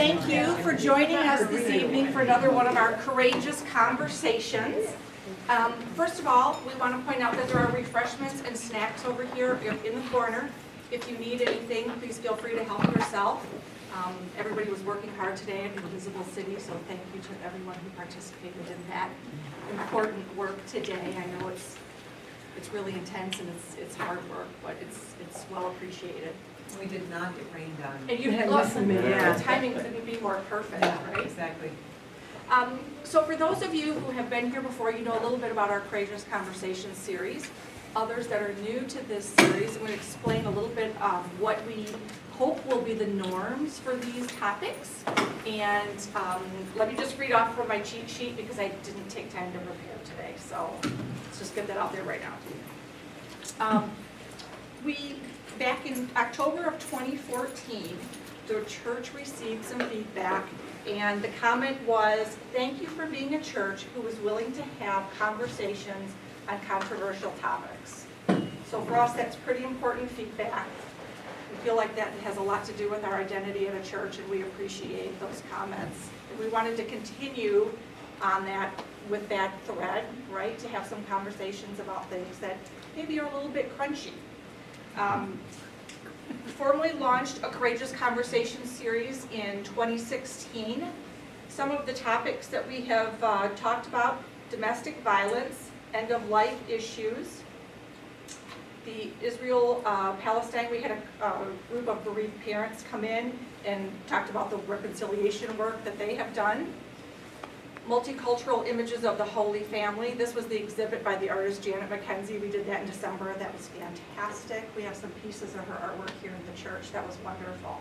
Thank you for joining us this evening for another one of our Courageous Conversations. First of all, we want to point out that there are refreshments and snacks over here in the corner. If you need anything, please feel free to help yourself. Everybody was working hard today at Invisible City, so thank you to everyone who participated in that important work today. I know it's really intense and it's hard work, but it's well appreciated. We did not get rained on. And you had the timing couldn't be more perfect, right? Exactly. So for those of you who have been here before, you know a little bit about our Courageous Conversations series. Others that are new to this series, I'm going to explain a little bit of what we hope will be the norms for these topics. And let me just read off from my cheat sheet because I didn't take time to prepare today. So let's just get that out there right now. Back in October of 2014, the church received some feedback, and the comment was, "Thank you for being a church who was willing to have conversations on controversial topics." So for us, that's pretty important feedback. We feel like that has a lot to do with our identity at a church, and we appreciate those comments. And we wanted to continue on that with that thread, right, to have some conversations about things that maybe are a little bit crunchy. We formally launched a Courageous Conversations series in 2016. Some of the topics that we have talked about: domestic violence, end-of-life issues, the Israel-Palestine. We had a group of bereaved parents come in and talked about the reconciliation work that they have done. Multicultural images of the Holy Family. This was the exhibit by the artist Janet McKenzie. We did that in December. That was fantastic. We have some pieces of her artwork here in the church. That was wonderful.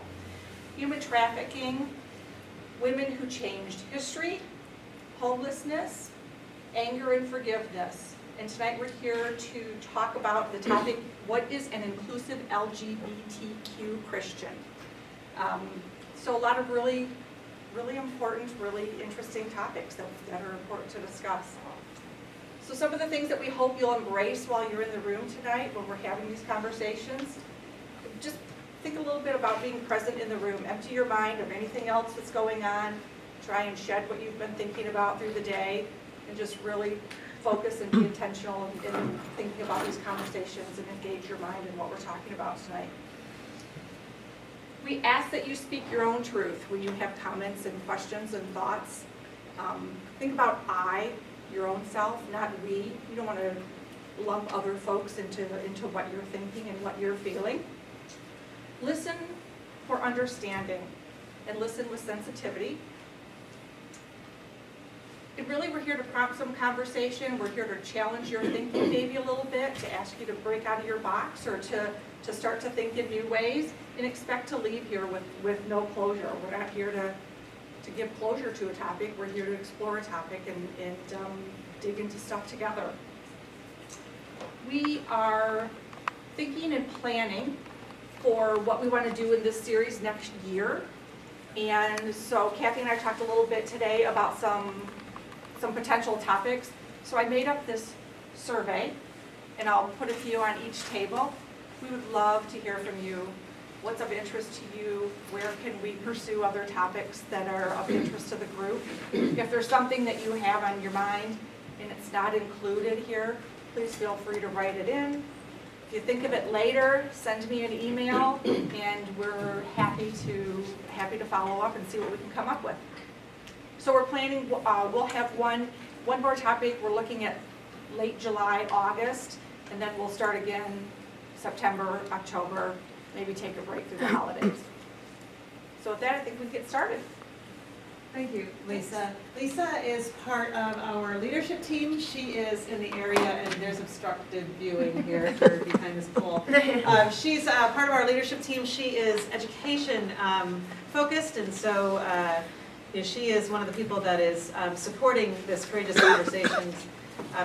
Human trafficking, women who changed history, homelessness, anger and forgiveness. And tonight we're here to talk about the topic, what is an inclusive LGBTQ Christian? So a lot of really important, really interesting topics that are important to discuss. So some of the things that we hope you'll embrace while you're in the room tonight when we're having these conversations, just think a little bit about being present in the room. Empty your mind of anything else that's going on. Try and shed what you've been thinking about through the day, and just really focus and be intentional in thinking about these conversations and engage your mind in what we're talking about tonight. We ask that you speak your own truth when you have comments and questions and thoughts. Think about I, your own self, not we. You don't want to lump other folks into what you're thinking and what you're feeling. Listen for understanding and listen with sensitivity. And really, we're here to prompt some conversation. We're here to challenge your thinking maybe a little bit, to ask you to break out of your box or to start to think in new ways, and expect to leave here with no closure. We're not here to give closure to a topic. We're here to explore a topic and dig into stuff together. We are thinking and planning for what we want to do in this series next year. And so Kathy and I talked a little bit today about some potential topics. So I made up this survey, and I'll put a few on each table. We would love to hear from you. What's of interest to you? Where can we pursue other topics that are of interest to the group? If there's something that you have on your mind and it's not included here, please feel free to write it in. If you think of it later, send me an email, and we're happy to follow up and see what we can come up with. So we're planning, we'll have one more topic. We're looking at late July, August, and then we'll start again September, October, maybe take a break through the holidays. So with that, I think we can get started. Thank you, Lisa. Lisa is part of our leadership team. She is in the area, and there's obstructed viewing here behind this pole. She's part of our leadership team. She is education focused, and so she is one of the people that is supporting this Courageous Conversations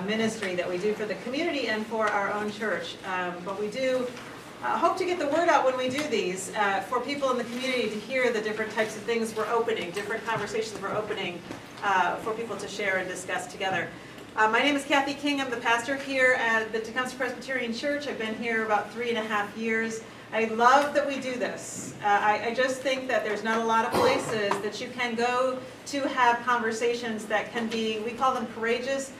ministry that we do for the community and for our own church. But we do hope to get the word out when we do these for people in the community to hear the different types of things we're opening, different conversations we're opening for people to share and discuss together. My name is Kathy King. I'm the pastor here at the Tecumseh Presbyterian Church. I've been here about 3.5 years. I love that we do this. I just think that there's not a lot of places that you can go to have conversations that can be, we call them courageous,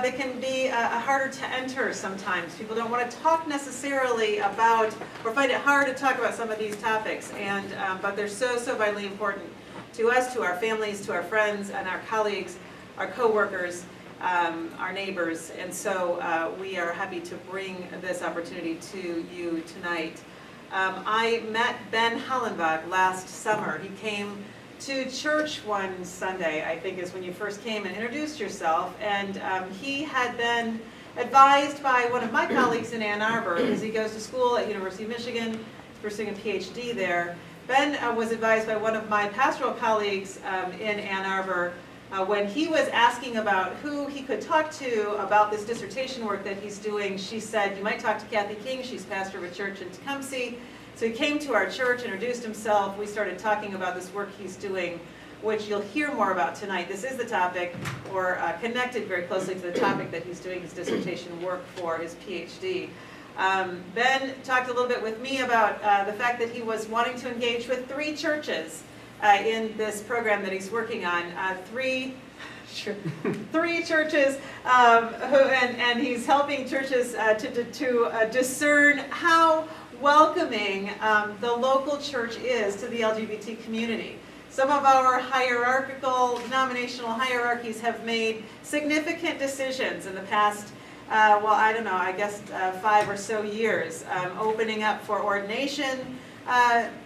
they can be harder to enter sometimes. People don't want to talk necessarily about, or find it hard to talk about some of these topics, and but they're so vitally important to us, to our families, to our friends, and our colleagues, our co-workers, our neighbors, and so we are happy to bring this opportunity to you tonight. I met Ben Hollenbach last summer. He came to church one Sunday, I think is when you first came and introduced yourself, and he had been advised by one of my colleagues in Ann Arbor, because he goes to school at University of Michigan, pursuing a PH.D. there. Ben was advised by one of my pastoral colleagues in Ann Arbor when he was asking about who he could talk to about this dissertation work that he's doing. She said, you might talk to Kathy King, she's pastor of a church in Tecumseh. So he came to our church, introduced himself, we started talking about this work he's doing, which you'll hear more about tonight. This is the topic, or connected very closely to the topic that he's doing his dissertation work for, his PhD. Ben talked a little bit with me about the fact that he was wanting to engage with 3 churches in this program that he's working on. Three churches, and he's helping churches to discern how welcoming the local church is to the LGBT community. Some of our hierarchical, denominational hierarchies have made significant decisions in the past, well, I don't know, I guess 5 or so years, opening up for ordination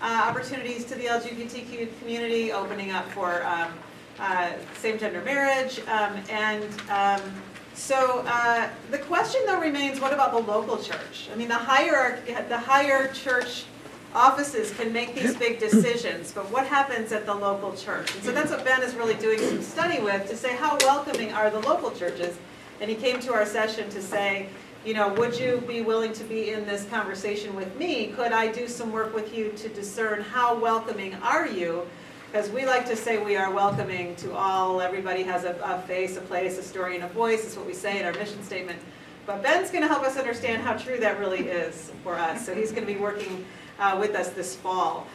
opportunities to the LGBTQ community, opening up for same-gender marriage, so the question though remains, what about the local church? I mean, the higher church offices can make these big decisions, but what happens at the local church? And so that's what Ben is really doing some study with, to say how welcoming are the local churches. And he came to our session to say, you know, would you be willing to be in this conversation with me? Could I do some work with you to discern how welcoming are you? Because we like to say we are welcoming to all. Everybody has a face, a place, a story, and a voice. That's what we say in our mission statement. But Ben's going to help us understand how true that really is for us. So he's going to be working with us this fall.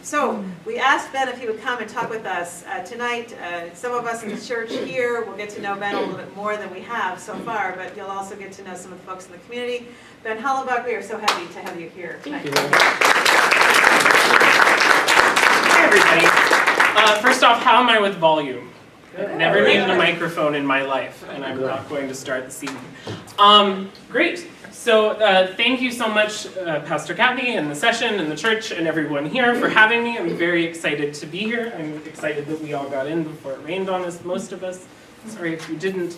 So we asked Ben if he would come and talk with us tonight. Some of us in the church here will get to know Ben a little bit more than we have so far, but you'll also get to know some of the folks in the community. Ben Hollenbach, we are so happy to have you here tonight. Thank you. Hi, everybody. First off, how am I with volume? I've never needed a microphone in my life, and I'm not going to start this evening. Great. So thank you so much, Pastor Kathy, and the session, and the church, and everyone here for having me. I'm very excited to be here. I'm excited that we all got in before it rained on us, most of us. Sorry if you didn't.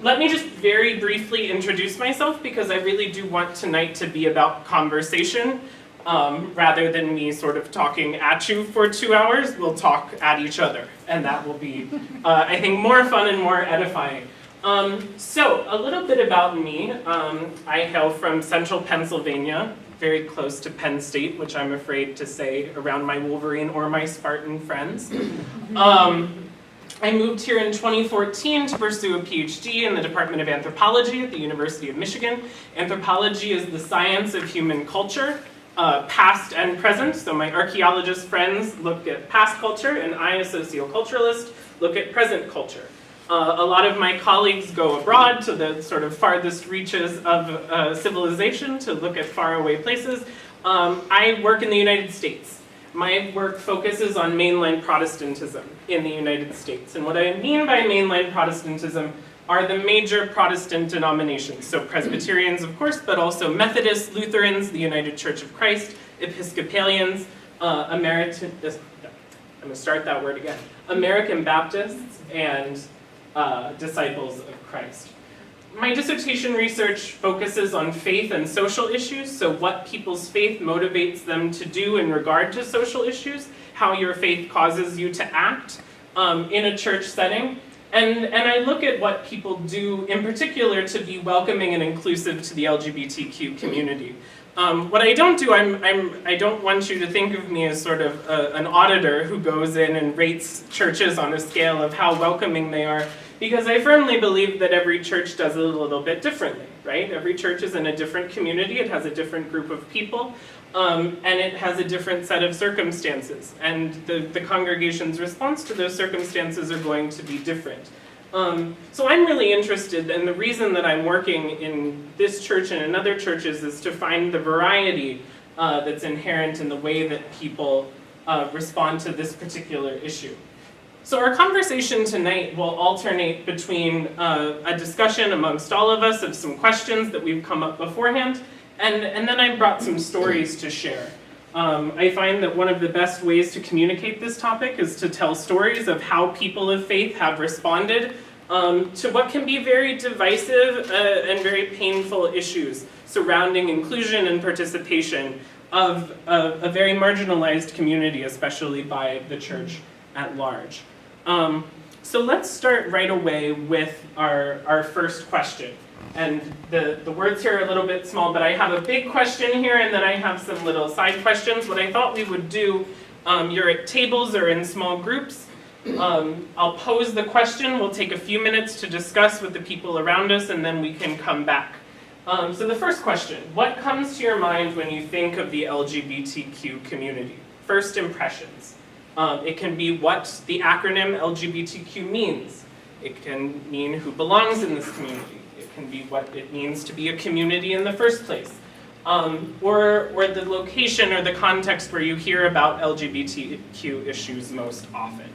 Let me just very briefly introduce myself, because I really do want tonight to be about conversation. Rather than me sort of talking at you for 2 hours, we'll talk at each other. And that will be, I think, more fun and more edifying. So, a little bit about me. I hail from central Pennsylvania, very close to Penn State, which I'm afraid to say around my Wolverine or my Spartan friends. I moved here in 2014 to pursue a PhD in the Department of Anthropology at the University of Michigan. Anthropology is the science of human culture, past and present. So my archaeologist friends look at past culture, and I, a socioculturalist, look at present culture. A lot of my colleagues go abroad to the sort of farthest reaches of civilization to look at faraway places. I work in the United States. My work focuses on mainline Protestantism in the United States. And what I mean by mainline Protestantism are the major Protestant denominations. So Presbyterians, of course, but also Methodists, Lutherans, the United Church of Christ, Episcopalians, I'm going to start that word again, American Baptists, and Disciples of Christ. My dissertation research focuses on faith and social issues, so what people's faith motivates them to do in regard to social issues, how your faith causes you to act in a church setting, and I look at what people do in particular to be welcoming and inclusive to the LGBTQ community. What I don't do, I don't want you to think of me as sort of an auditor who goes in and rates churches on a scale of how welcoming they are because I firmly believe that every church does it a little bit differently, right? Every church is in a different community, it has a different group of people, and it has a different set of circumstances, and the congregation's response to those circumstances are going to be different. So I'm really interested, and the reason that I'm working in this church and in other churches is to find the variety that's inherent in the way that people respond to this particular issue. So our conversation tonight will alternate between a discussion amongst all of us of some questions that we've come up beforehand, and then I brought some stories to share. I find that one of the best ways to communicate this topic is to tell stories of how people of faith have responded to what can be very divisive and very painful issues surrounding inclusion and participation of a very marginalized community, especially by the church at large. So let's start right away with our first question. And the words here are a little bit small, but I have a big question here, and then I have some little side questions. What I thought we would do, you're at tables or in small groups. I'll pose the question, we'll take a few minutes to discuss with the people around us, and then we can come back. So the first question, what comes to your mind when you think of the LGBTQ community? First impressions. It can be what the acronym LGBTQ means. It can mean who belongs in this community. It can be what it means to be a community in the first place. Or the location or the context where you hear about LGBTQ issues most often.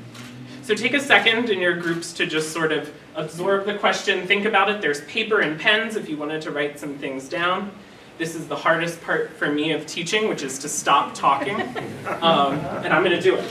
So take a second in your groups to just sort of absorb the question, think about it. There's paper and pens if you wanted to write some things down. This is the hardest part for me of teaching, which is to stop talking, and I'm going to do it.